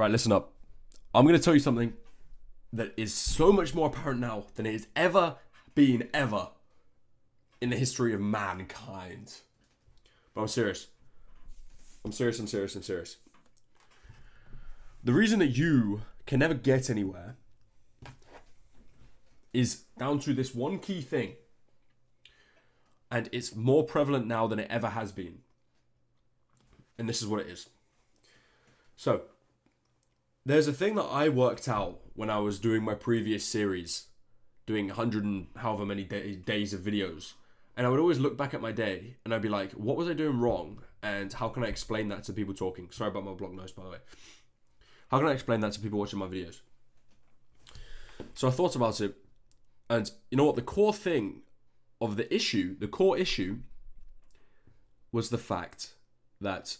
Right, listen up. I'm going to tell you something that is so much more apparent now than it has ever been in the history of mankind. But I'm serious. I'm serious. The reason that you can never get anywhere is down to this one key thing. And it's more prevalent now than it ever has been. And this is what it is. So, there's a thing that I worked out when I was doing my previous series, doing 100 and however many days of videos. And I would always look back at my day and I'd be like, what was I doing wrong? And how can I explain that to people talking? Sorry about my block nose, by the way. How can I explain that to people watching my videos? So I thought about it. And you know what? The core thing of the core issue was the fact that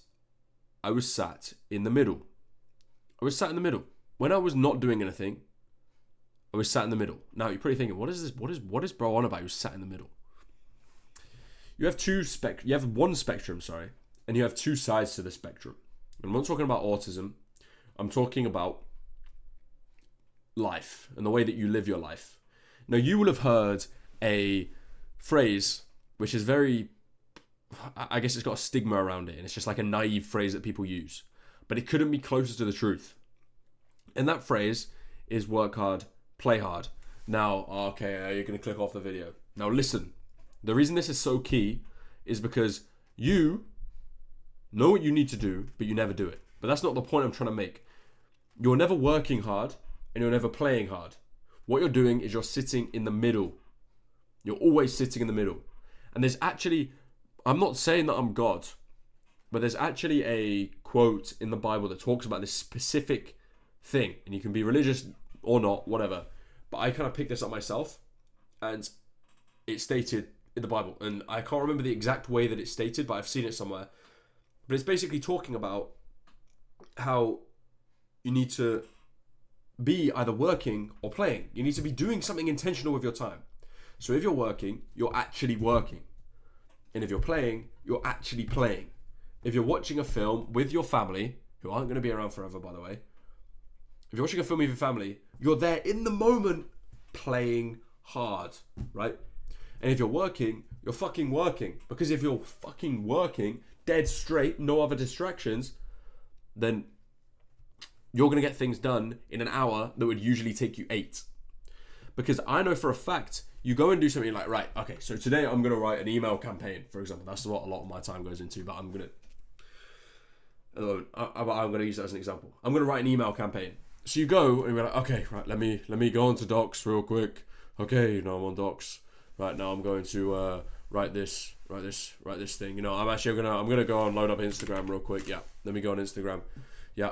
I was sat in the middle. When I was not doing anything, I was sat in the middle. Now you're probably thinking, what is bro on about? He was sat in the middle. You have one spectrum, and you have two sides to the spectrum. And I'm not talking about autism. I'm talking about life and the way that you live your life. Now you will have heard a phrase which is very, I guess it's got a stigma around it, and it's just like a naive phrase that people use, but it couldn't be closer to the truth. And that phrase is work hard, play hard. Now, okay, you're going to click off the video. Now listen, the reason this is so key is because you know what you need to do, but you never do it. But that's not the point I'm trying to make. You're never working hard and you're never playing hard. What you're doing is you're sitting in the middle. You're always sitting in the middle. And there's actually, I'm not saying that I'm God, but there's actually a quote in the Bible that talks about this specific thing. And you can be religious or not, whatever. But I kind of picked this up myself. And it's stated in the Bible. And I can't remember the exact way that it's stated, but I've seen it somewhere. But it's basically talking about how you need to be either working or playing. You need to be doing something intentional with your time. So if you're working, you're actually working. And if you're playing, you're actually playing. If you're watching a film with your family, who aren't going to be around forever, by the way. If you're watching a film with your family, you're there in the moment playing hard, right? And if you're working, you're fucking working. Because if you're fucking working, dead straight, no other distractions, then you're going to get things done in an hour that would usually take you 8. Because I know for a fact, you go and do something like, right, okay, so today I'm going to write an email campaign, for example. That's what a lot of my time goes into, but I'm going to use that as an example. I'm going to write an email campaign. So you go and you're like, okay, right, let me go onto Docs real quick. Okay, now I'm on Docs. Right, now I'm going to write this thing. You know, I'm gonna go and load up Instagram real quick. Yeah, let me go on Instagram. Yeah.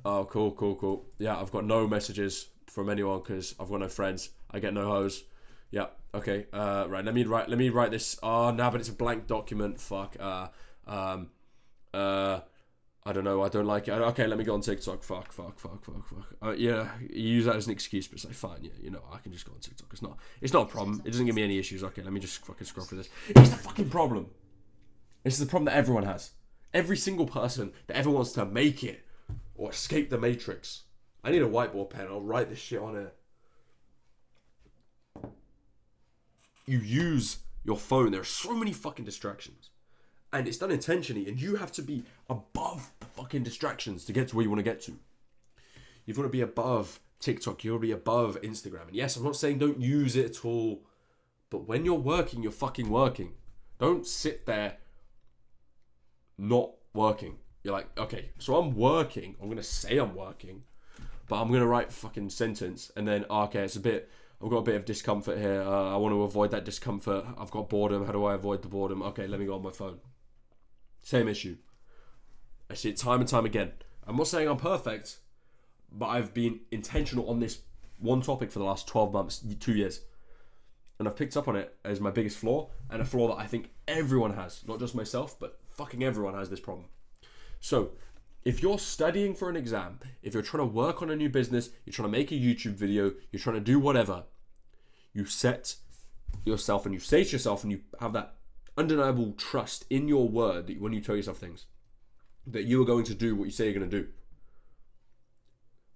Oh, cool. Yeah, I've got no messages from anyone because I've got no friends. I get no hoes. Yeah, okay. Right, let me write this. Oh, no, but it's a blank document. Fuck. I don't know. I don't like it. Okay, let me go on TikTok. Fuck. Yeah, you use that as an excuse, but it's like, fine. Yeah, you know, I can just go on TikTok. It's not a problem. It doesn't give me any issues. Okay, let me just fucking scroll through this. It's the fucking problem. This is the problem that everyone has. Every single person that ever wants to make it or escape the matrix. I need a whiteboard pen. I'll write this shit on it. You use your phone. There are so many fucking distractions. And it's done intentionally. And you have to be above the fucking distractions to get to where you want to get to. You've got to be above TikTok. You've got to be above Instagram. And yes, I'm not saying don't use it at all. But when you're working, you're fucking working. Don't sit there not working. You're like, okay, so I'm working. I'm going to say I'm working. But I'm going to write a fucking sentence. And then, okay, I've got a bit of discomfort here. I want to avoid that discomfort. I've got boredom. How do I avoid the boredom? Okay, let me go on my phone. Same issue. I see it time and time again. I'm not saying I'm perfect, but I've been intentional on this one topic for the last 12 months, 2 years. And I've picked up on it as my biggest flaw, and a flaw that I think everyone has. Not just myself, but fucking everyone has this problem. So, if you're studying for an exam, if you're trying to work on a new business, you're trying to make a YouTube video, you're trying to do whatever, you set yourself and you say to yourself and you have that undeniable trust in your word that when you tell yourself things, that you are going to do what you say you're going to do.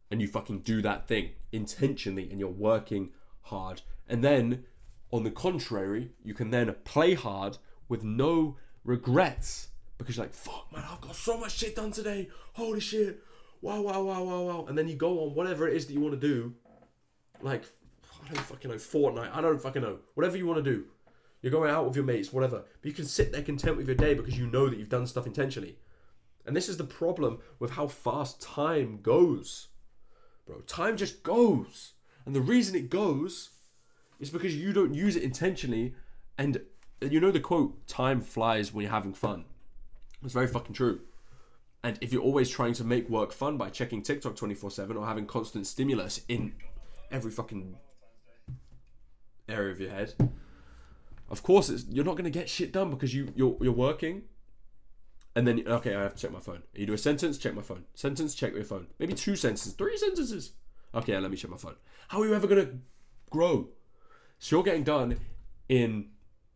and you fucking do that thing intentionally and you're working hard. And then, on the contrary, you can then play hard with no regrets because you're like, fuck man, I've got so much shit done today. Holy shit. Wow. And then you go on whatever it is that you want to do. Like, I don't fucking know, Fortnite. I don't fucking know. Whatever you want to do. You're going out with your mates, whatever. But you can sit there content with your day because you know that you've done stuff intentionally. And this is the problem with how fast time goes. Bro, time just goes. And the reason it goes is because you don't use it intentionally. And you know the quote, time flies when you're having fun. It's very fucking true. And if you're always trying to make work fun by checking TikTok 24/7 or having constant stimulus in every fucking area of your head, of course you're not going to get shit done because you're working. And then, okay, I have to check my phone. You do a sentence, check my phone. Sentence, check your phone. Maybe 2 sentences, 3 sentences. Okay, let me check my phone. How are you ever going to grow? So you're getting done in...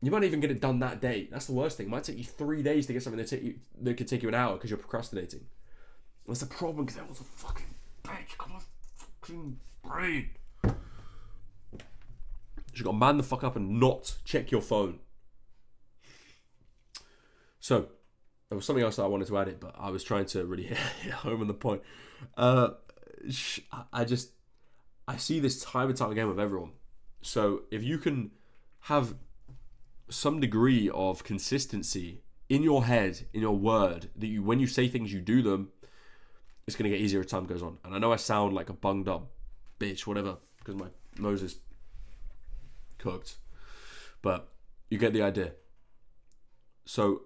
You might not even get it done that day. That's the worst thing. It might take you 3 days to get something that could take you an hour because you're procrastinating. That's the problem because that was a fucking bitch. Come on, fucking brain. You got to man the fuck up and not check your phone. So, there was something else that I wanted to add it, but I was trying to really hit home on the point. I see this time and time again with everyone. So, if you can have some degree of consistency in your head, in your word, that you, when you say things, you do them, it's going to get easier as time goes on. And I know I sound like a bunged up bitch, whatever, because my nose is cooked, but you get the idea. So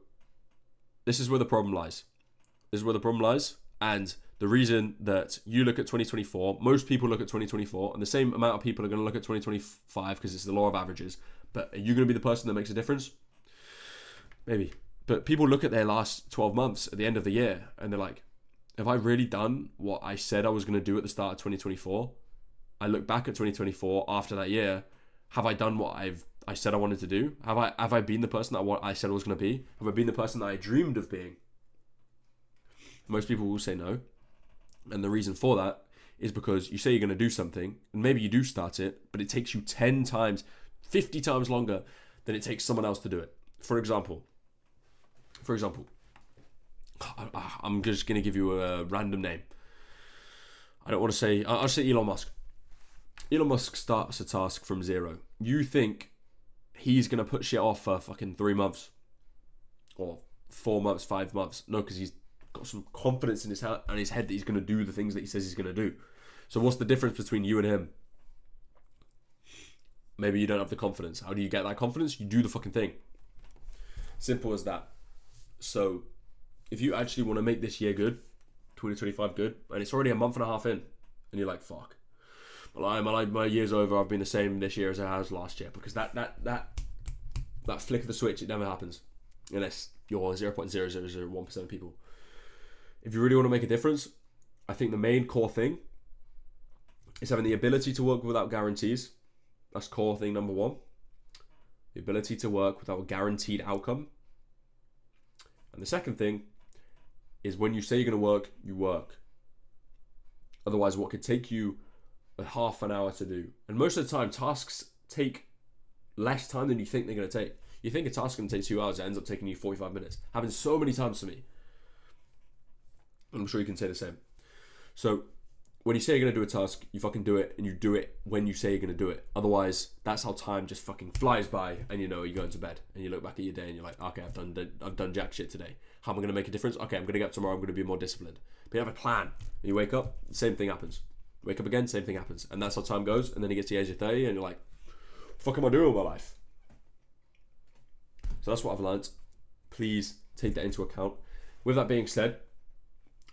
this is where the problem lies. And the reason that you look at 2024, most people look at 2024, and the same amount of people are going to look at 2025 because it's the law of averages. But are you going to be the person that makes a difference? Maybe. But people look at their last 12 months at the end of the year and they're like, have I really done what I said I was going to do at the start of 2024? I look back at 2024 after that year. Have I done what I said I wanted to do? Have I been the person that I said I was going to be? Have I been the person that I dreamed of being? Most people will say no. And the reason for that is because you say you're going to do something and maybe you do start it, but it takes you 10 times, 50 times longer than it takes someone else to do it. For example, I'm just going to give you a random name. I don't want to say, I'll say Elon Musk. Elon Musk starts a task from zero. You think he's going to put shit off for fucking 3 months or 4 months, 5 months? No, because he's got some confidence in his head that he's going to do the things that he says he's going to do. So what's the difference between you and him? Maybe you don't have the confidence. How do you get that confidence? You do the fucking thing. Simple as that. So if you actually want to make this year good, 2025 good, and it's already a month and a half in, and you're like, fuck, my year's over, I've been the same this year as I was last year, because that flick of the switch, it never happens unless you're 0.0001% of people. If you really want to make a difference, I think the main core thing is having the ability to work without guarantees. That's core thing number 1. The ability to work without a guaranteed outcome. And the second thing is when you say you're going to work, you work. Otherwise, what could take you a half an hour to do, and most of the time, tasks take less time than you think they're going to take. You think a task is going to take 2 hours, it ends up taking you 45 minutes. Happens so many times to me. I'm sure you can say the same. So when you say you're going to do a task, you fucking do it, and you do it when you say you're going to do it. Otherwise, that's how time just fucking flies by, and you go into bed, and you look back at your day, and you're like, okay, I've done jack shit today. How am I going to make a difference? Okay, I'm going to get up tomorrow, I'm going to be more disciplined. But you have a plan, and you wake up, same thing happens. Wake up again, same thing happens. And that's how time goes, and then you get to the age of 30, and you're like, what the fuck am I doing with my life? So that's what I've learned. Please take that into account. With that being said,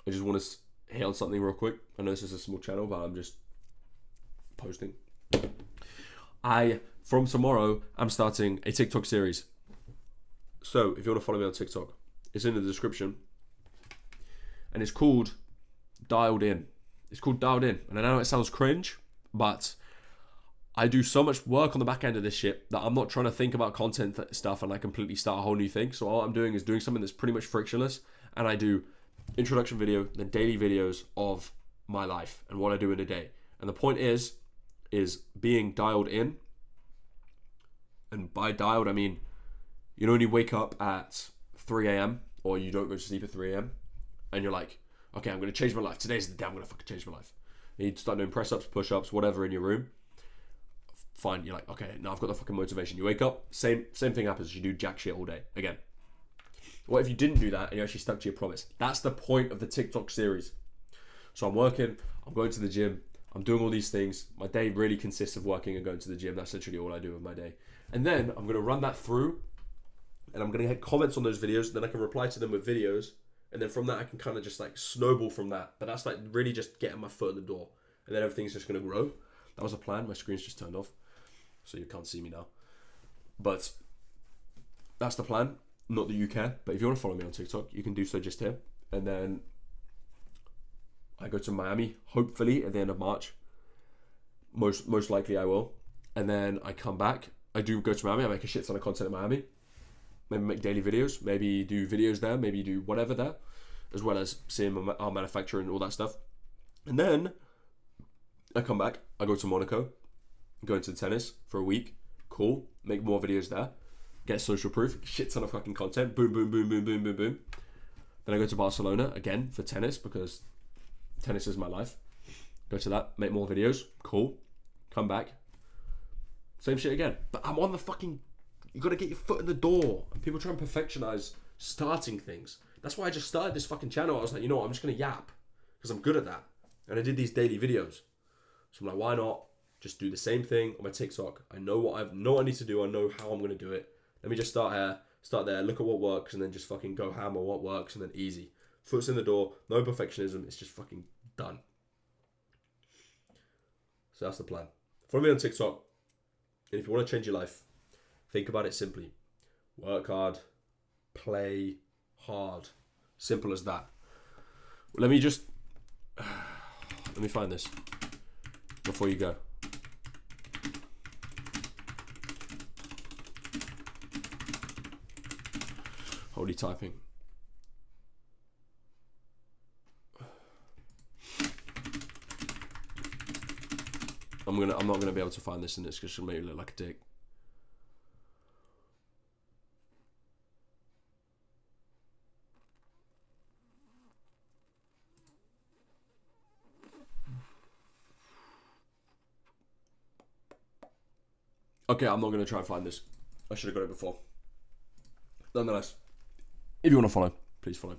I just want to hit on something real quick. I know this is a small channel, but I'm just posting. From tomorrow, I'm starting a TikTok series. So if you want to follow me on TikTok, it's in the description. And it's called Dialed In. It's called Dialed In. And I know it sounds cringe, but I do so much work on the back end of this shit that I'm not trying to think about content stuff and completely start a whole new thing. So all I'm doing is doing something that's pretty much frictionless. And I do introduction video, then daily videos of my life and what I do in a day. And the point is being dialed in. And by dialed, I mean, you know, when you wake up at 3 a.m. or you don't go to sleep at 3 a.m. and you're like, okay, I'm going to change my life. Today's the day I'm going to fucking change my life. And you start doing press-ups, push-ups, whatever in your room. Fine, you're like, okay, now I've got the fucking motivation. You wake up, same thing happens. You do jack shit all day. Again. What if you didn't do that and you actually stuck to your promise? That's the point of the TikTok series. So I'm working, I'm going to the gym, I'm doing all these things. My day really consists of working and going to the gym. That's literally all I do with my day. And then I'm going to run that through and I'm going to get comments on those videos. And then I can reply to them with videos. And then from that, I can kind of just like snowball from that. But that's like really just getting my foot in the door. And then everything's just going to grow. That was a plan. My screen's just turned off, so you can't see me now. But that's the plan. Not that you care, but if you want to follow me on TikTok, you can do so just here. And then I go to Miami, hopefully at the end of March. Most likely I will. And then I come back. I do go to Miami. I make a shit ton of content in Miami. Maybe make daily videos. Maybe do videos there. Maybe do whatever there. As well as seeing our manufacturer and all that stuff. And then I come back. I go to Monaco. Go into tennis for a week. Cool. Make more videos there. Get social proof. Shit ton of fucking content. Boom, boom, boom, boom, boom, boom, boom. Then I go to Barcelona again for tennis because tennis is my life. Go to that. Make more videos. Cool. Come back. Same shit again. But I'm on the fucking... You got to get your foot in the door. And people try and perfectionize starting things. That's why I just started this fucking channel. I was like, you know what? I'm just going to yap. Because I'm good at that. And I did these daily videos. So I'm like, why not just do the same thing on my TikTok? I know what I need to do. I know how I'm going to do it. Let me just start there, look at what works, and then just fucking go ham on what works, and then easy. Foot's in the door, no perfectionism, it's just fucking done. So that's the plan. Follow me on TikTok. And if you want to change your life, think about it simply. Work hard, play hard. Simple as that. Let me find this before you go. Holy typing. I'm not gonna be able to find this in this because it'll make me look like a dick. Okay, I'm not gonna try and find this. I should have got it before. Nonetheless, if you want to follow, please follow.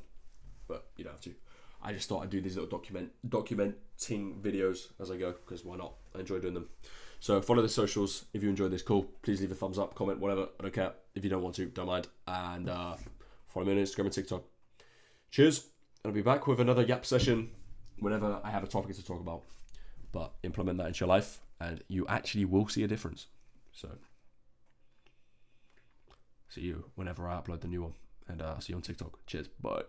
But you don't have to. I just thought I'd do these little documenting videos as I go, because why not? I enjoy doing them. So follow the socials. If you enjoyed this, cool. Please leave a thumbs up, comment, whatever. I don't care. If you don't want to, don't mind. And follow me on Instagram and TikTok. Cheers. And I'll be back with another yap session whenever I have a topic to talk about. But implement that into your life and you actually will see a difference. So see you whenever I upload the new one. And see you on TikTok. Cheers. Bye.